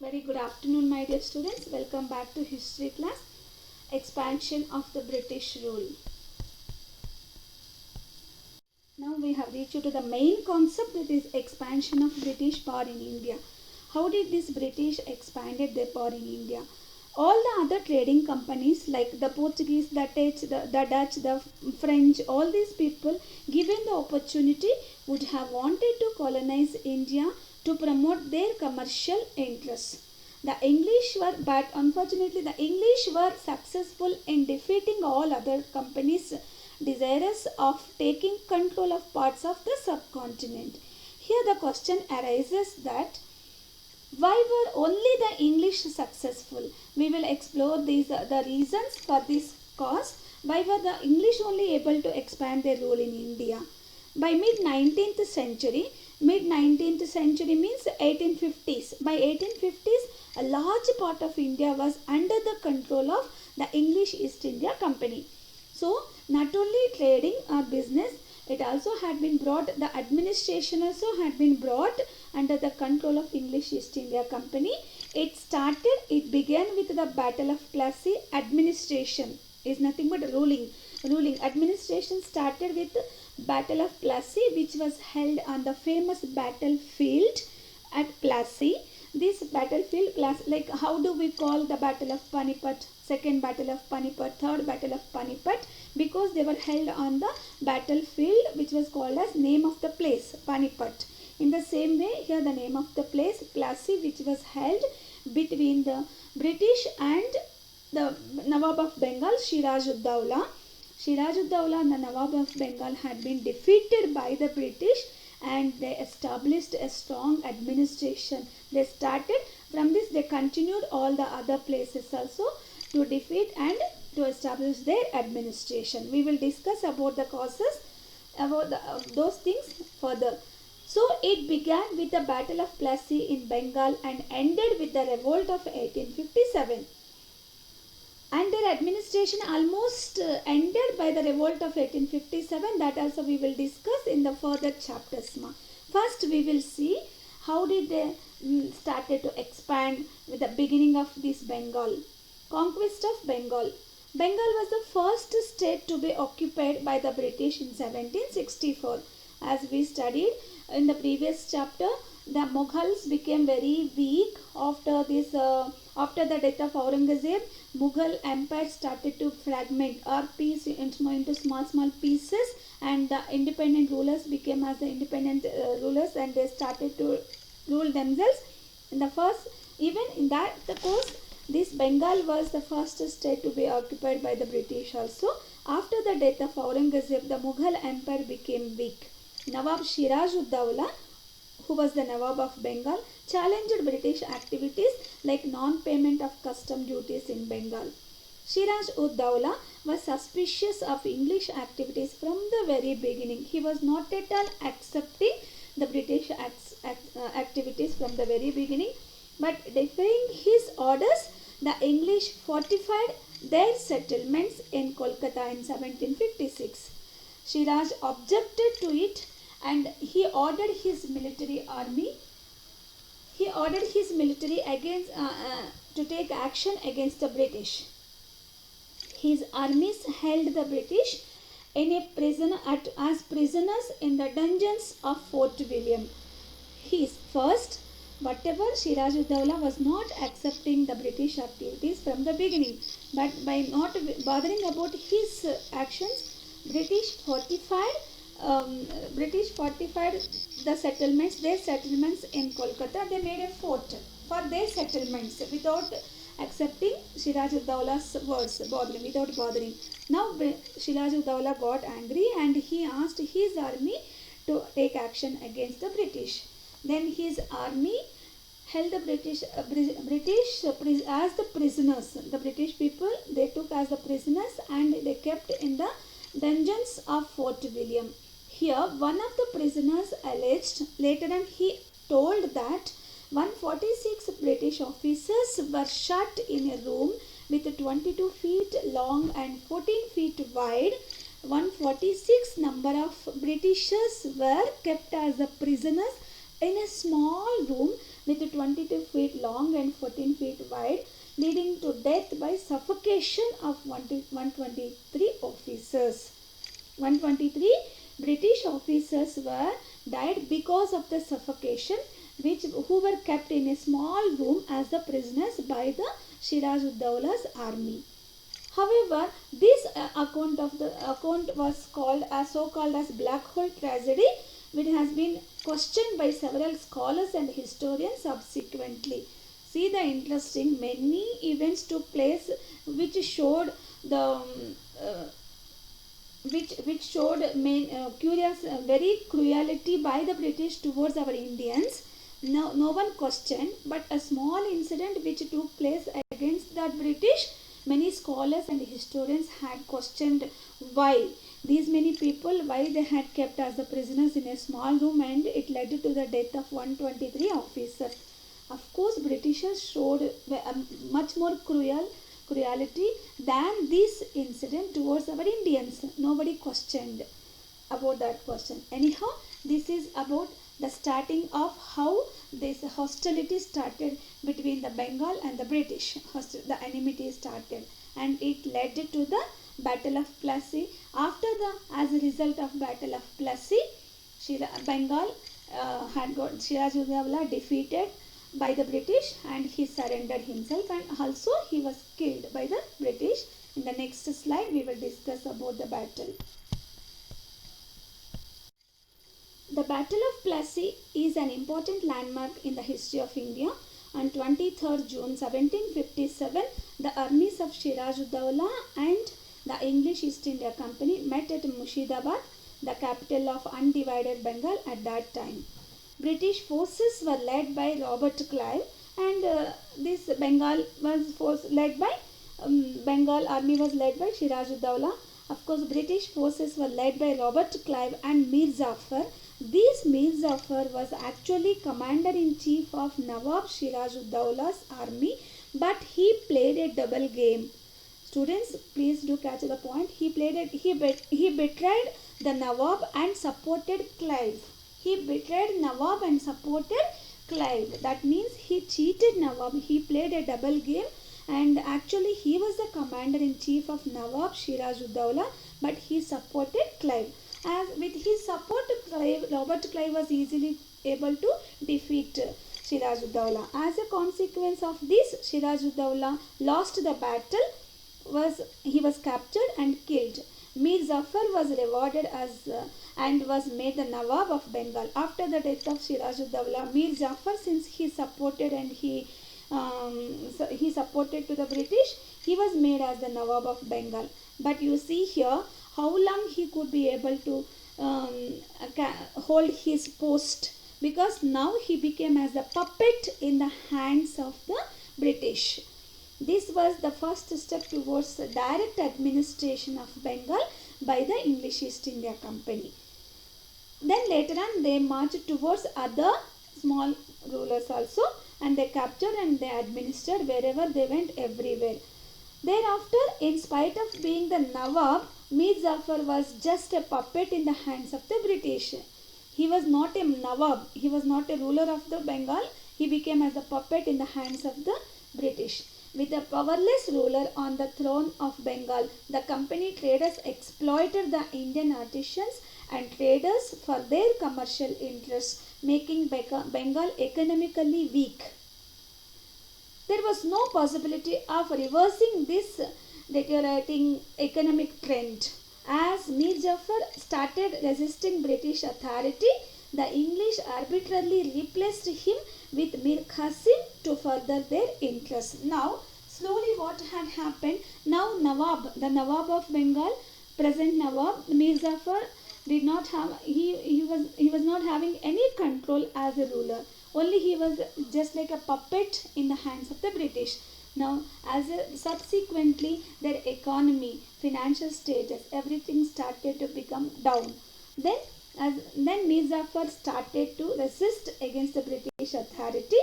Very good afternoon, my dear students. Welcome back to history class. Expansion of the British rule. Now we have reached to the main concept, that is expansion of British power in India. How did this British expanded their power in India? All the other trading companies like the Portuguese, the Dutch, the French, all these people given the opportunity would have wanted to colonize India to promote their commercial interests. The English were, but unfortunately the English were successful in defeating all other companies desirous of taking control of parts of the subcontinent. Here the question arises that why were only the English successful? We will explore the reasons for this cause. Why were the English only able to expand their rule in India? By mid-19th century means 1850s. By 1850s, a large part of India was under the control of the English East India Company. So, not only trading or business, it also had been brought, the administration also had been brought under the control of English East India Company. It began with the Battle of Plassey. Administration is nothing but ruling. Administration started with Battle of Plassey, which was held on the famous battlefield at Plassey. This battlefield, like how do we call the Battle of Panipat, Second Battle of Panipat, Third Battle of Panipat? Because they were held on the battlefield which was called as name of the place, Panipat. In the same way, here the name of the place, Plassey, which was held between the British and the Nawab of Bengal, Siraj-ud-Dawla. Siraj-ud-Dawla and the Nawab of Bengal had been defeated by the British, and they established a strong administration. They started from this, they continued all the other places also to defeat and to establish their administration. We will discuss about the causes, about those things further. So it began with the Battle of Plassey in Bengal and ended with the revolt of 1857. And their administration almost ended by the revolt of 1857. That also we will discuss in the further chapters. First we will see how did they started to expand with the beginning of this Bengal. Conquest of Bengal. Bengal was the first state to be occupied by the British in 1764. As we studied in the previous chapter, the Mughals became very weak after this. After the death of Aurangzeb, Mughal empire started to fragment or piece into small pieces, and the independent rulers became as the independent rulers, and they started to rule themselves. In the first, even in that the course, this Bengal was the first state to be occupied by the British also. After the death of Aurangzeb, the Mughal empire became weak. Nawab Siraj-ud-Dawla, who was the Nawab of Bengal, challenged British activities like non-payment of custom duties in Bengal. Siraj-ud-Dawla was suspicious of English activities from the very beginning. He was not at all accepting the British activities from the very beginning, but defying his orders, the English fortified their settlements in Kolkata in 1756. Siraj objected to it, and he ordered his military against to take action against the British. His armies held the British in a prison as prisoners in the dungeons of Fort William. Whatever Siraj-ud-Dawla was not accepting the British activities from the beginning, but by not bothering about his actions, British fortified the settlements, their settlements in Kolkata. They made a fort for their settlements without accepting Siraj-ud-Dawla's words, without bothering. Now Siraj-ud-Dawla got angry and he asked his army to take action against the British. Then his army held the British as the prisoners. The British people, they took as the prisoners and they kept in the dungeons of Fort William. Here, one of the prisoners alleged, later on he told that 146 British officers were shut in a room with 22 feet long and 14 feet wide. 146 number of Britishers were kept as the prisoners in a small room with 22 feet long and 14 feet wide, leading to death by suffocation of 123 officers. 123 British officers were died because of the suffocation, who were kept in a small room as the prisoners by the Shiraj-ud-Dowlah's army. However, this account was called as so-called as Black Hole tragedy, which has been questioned by several scholars and historians subsequently. See the interesting many events took place which showed the which showed very cruelty by the British towards our Indians. No one questioned, but a small incident which took place against the British, many scholars and historians had questioned why these many people, why they had kept as the prisoners in a small room, and it led to the death of 123 officers. Of course, Britishers showed much more cruelty than this incident towards our Indians. Nobody questioned about that question. Anyhow, this is about the starting of how this hostility started between the Bengal and the British. The enmity started, and it led to the Battle of Plassey. As a result of Battle of Plassey, Bengal had got Shiraj-ud-Dowlah defeated by the British, and he surrendered himself, and also he was killed by the British. In the next slide, we will discuss about the battle. The Battle of Plassey is an important landmark in the history of India. On 23rd June 1757, the armies of Shiraj-ud-Dowlah and the English East India Company met at Murshidabad, the capital of undivided Bengal at that time. British forces were led by Robert Clive, and this Bengal army was led by Shiraj-ud-Dowlah. Of course, British forces were led by Robert Clive and Mir Jafar. This Mir Jafar was actually commander-in-chief of Nawab Shiraj-ud-Dowlah's army, but he played a double game. Students, please do catch the point. He betrayed the Nawab and supported Clive. He betrayed Nawab and supported Clive. That means he cheated Nawab. He played a double game, and actually he was the commander-in-chief of Nawab Shiraj-ud-Dowlah, but he supported Clive. As with his support, Robert Clive was easily able to defeat Shiraj-ud-Dowlah. As a consequence of this, Shiraj-ud-Dowlah lost the battle. He was captured and killed. Mir Jafar was rewarded and was made the Nawab of Bengal. After the death of Shiraj-ud-Dowlah, Mir Jafar, since he supported supported to the British, he was made as the Nawab of Bengal. But you see here how long he could be able to hold his post, because now he became as a puppet in the hands of the British. This was the first step towards direct administration of Bengal by the English East India Company. Then later on they marched towards other small rulers also, and they captured and they administered wherever they went, everywhere. Thereafter, in spite of being the Nawab, Mir Jafar was just a puppet in the hands of the British. He was not a Nawab. He was not a ruler of the Bengal. He became as a puppet in the hands of the British. With a powerless ruler on the throne of Bengal, the company traders exploited the Indian artisans and traders for their commercial interests, making Bengal economically weak. There was no possibility of reversing this deteriorating economic trend. As Mir Jafar started resisting British authority, the English arbitrarily replaced him with Mir Qasim to further their interests. Now, slowly what had happened, now the Nawab of Bengal, present Nawab, Mir Jafar, did not have, he was not having any control as a ruler. Only he was just like a puppet in the hands of the British. Now, subsequently, their economy, financial status, everything started to become down. Then Mir Jafar started to resist against the British authority,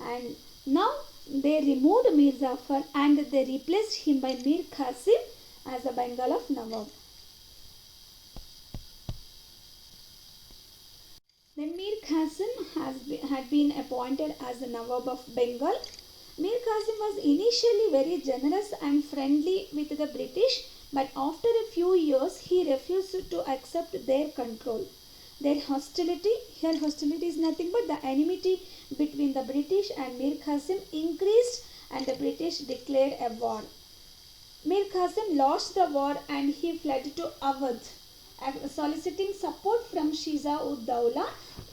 and now they removed Mir Jafar and they replaced him by Mir Qasim as the Bengal of Nawab. Then Mir had been appointed as the Nawab of Bengal. Mir Qasim was initially very generous and friendly with the British, but after a few years he refused to accept their control. Their hostility, here hostility is nothing but the enmity between the British and Mir Qasim increased, and the British declared a war. Mir Qasim lost the war and he fled to Awadh, soliciting support from Shiza ud Dawla.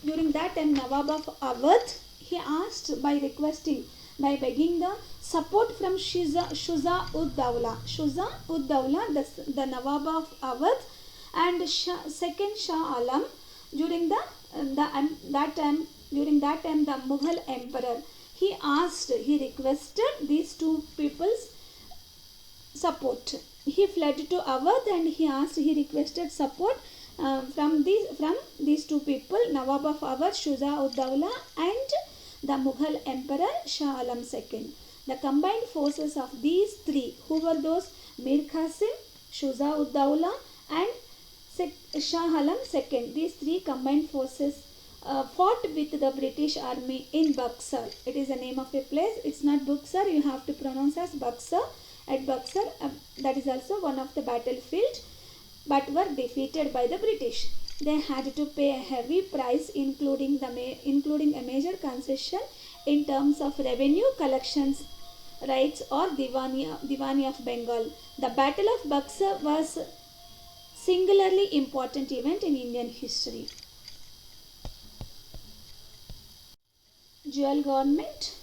During that time, Nawab of Awadh, he asked by begging the support from Shuza ud Dawla. Shuza ud Dawla, the Nawab of Awadh, and second Shah Alam. During that time, the Mughal emperor, he requested these two people's support. He fled to Awadh and he requested support from these two people, Nawab of Awadh, Shuja ud Dawla, and the Mughal Emperor Shah Alam II. The combined forces of these three, who were those? Mir Qasim, Shuja ud Dawla, and Shah Alam II. These three combined forces fought with the British army in Buxar. It is the name of a place. It's not Buxar. You have to pronounce as Buxar. At Buxar, that is also one of the battlefield, but were defeated by the British. They had to pay a heavy price, including a major concession in terms of revenue collections rights or Diwani of Bengal. The Battle of Buxar was singularly important event in Indian history. Dual government.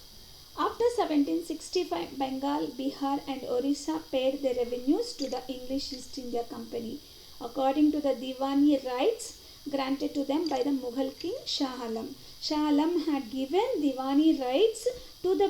After 1765, Bengal, Bihar and Orissa paid their revenues to the English East India Company according to the Diwani rights granted to them by the Mughal king Shah Alam. Shah Alam had given Diwani rights to the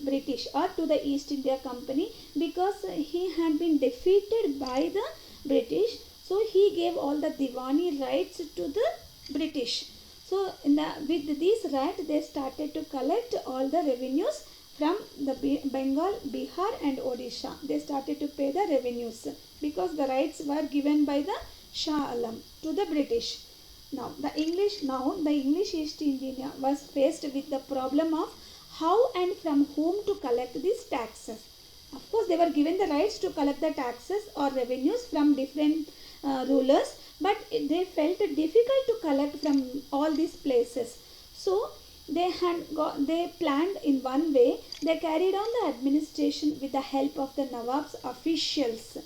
British or to the East India Company because he had been defeated by the British. So he gave all the Diwani rights to the British. So with these rights, they started to collect all the revenues from the Bengal, Bihar and Odisha. They started to pay the revenues because the rights were given by the Shah Alam to the British. Now the English East India was faced with the problem of how and from whom to collect these taxes. Of course, they were given the rights to collect the taxes or revenues from different rulers, but they felt it difficult to collect from all these places. So they planned in one way. They carried on the administration with the help of the Nawab's officials.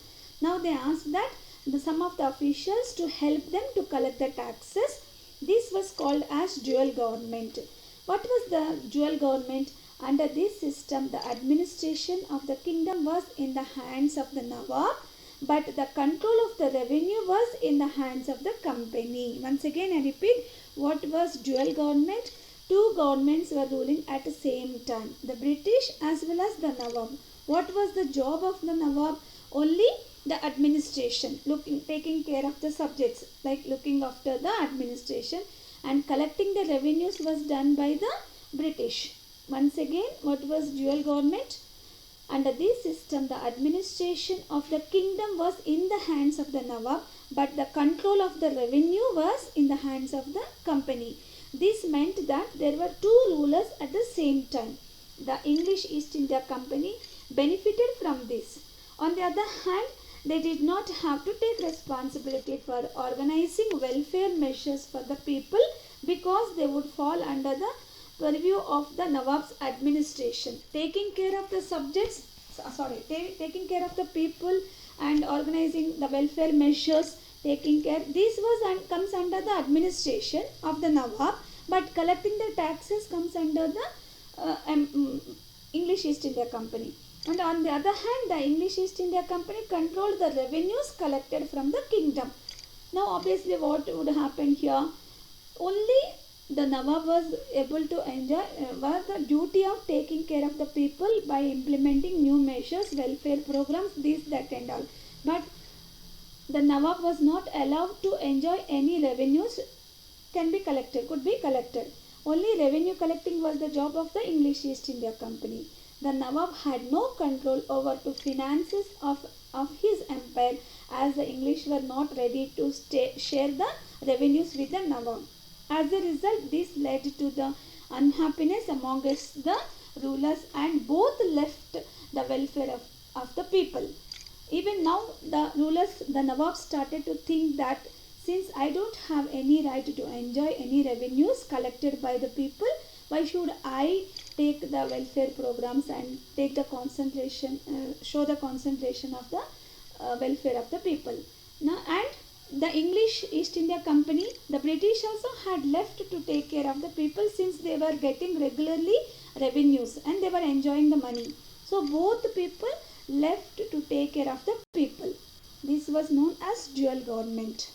Now they asked that some of the officials to help them to collect the taxes. This was called as dual government. What was the dual government? Under this system, the administration of the kingdom was in the hands of the Nawab, but the control of the revenue was in the hands of the company. Once again I repeat, what was dual government? Two governments were ruling at the same time, the British as well as the Nawab. What was the job of the Nawab? Only the administration, taking care of the subjects, like looking after the administration, and collecting the revenues was done by the British. Once again, what was dual government? Under this system, the administration of the kingdom was in the hands of the Nawab, but the control of the revenue was in the hands of the company. This meant that there were two rulers at the same time. The English East India Company benefited from this. On the other hand, they did not have to take responsibility for organizing welfare measures for the people because they would fall under the purview of the Nawab's administration. Taking care of the taking care of the people and organizing the welfare measures, this comes under the administration of the Nawab, but collecting the taxes comes under the English East India Company. And on the other hand, the English East India Company controlled the revenues collected from the kingdom. Now obviously what would happen here? Only the Nawab was able to enjoy the duty of taking care of the people by implementing new measures, welfare programs, this, that and all. But the Nawab was not allowed to enjoy any revenues could be collected. Only revenue collecting was the job of the English East India Company. The Nawab had no control over the finances of his empire, as the English were not ready to share the revenues with the Nawab. As a result, this led to the unhappiness amongst the rulers and both left the welfare of the people. Even now, the rulers, the Nawab started to think that since I don't have any right to enjoy any revenues collected by the people, why should I take the welfare programs and take the concentration, show the concentration of the welfare of the people. Now, and the English East India Company, the British also had left to take care of the people since they were getting regularly revenues and they were enjoying the money. So both people left to take care of the people. This was known as dual government.